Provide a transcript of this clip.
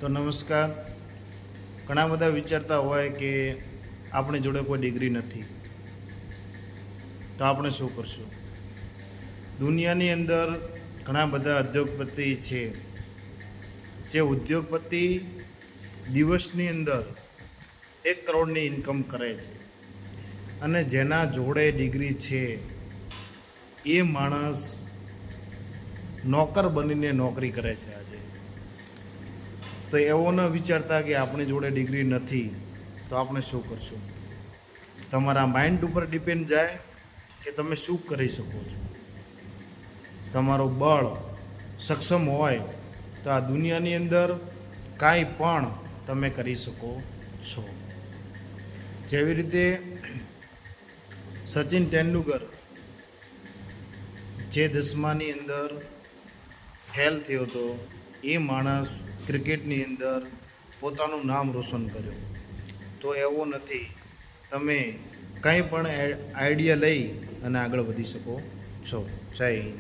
તો નમસ્કાર. ઘણા બધા વિચારતા હોય કે આપણી જોડે કોઈ ડિગ્રી નથી, તો આપણે શું કરશું? દુનિયાની અંદર ઘણા બધા ઉદ્યોગપતિ છે, જે ઉદ્યોગપતિ દિવસની અંદર 1 કરોડની ઇન્કમ કરે છે, અને જેના જોડે ડિગ્રી છે એ માણસ નોકર બનીને નોકરી કરે છે આજે. તો એવો ન વિચારતા કે આપણી જોડે ડિગ્રી નથી તો આપણે શું કરશું. તમારા માઇન્ડ ઉપર ડિપેન્ડ જાય કે તમે શું કરી શકો છો. તમારું બળ સક્ષમ હોય તો આ દુનિયાની અંદર કાંઈ પણ તમે કરી શકો છો. જેવી રીતે સચિન તેંડુલકર જે 10માની અંદર ફેલ થયો હતો, એ માણસ ક્રિકેટની અંદર પોતાનું નામ રોશન કર્યું. તો એવું નથી, તમે કંઈ પણ આઈડિયા લઈ અને આગળ વધી શકો છો. જય હિન્દ.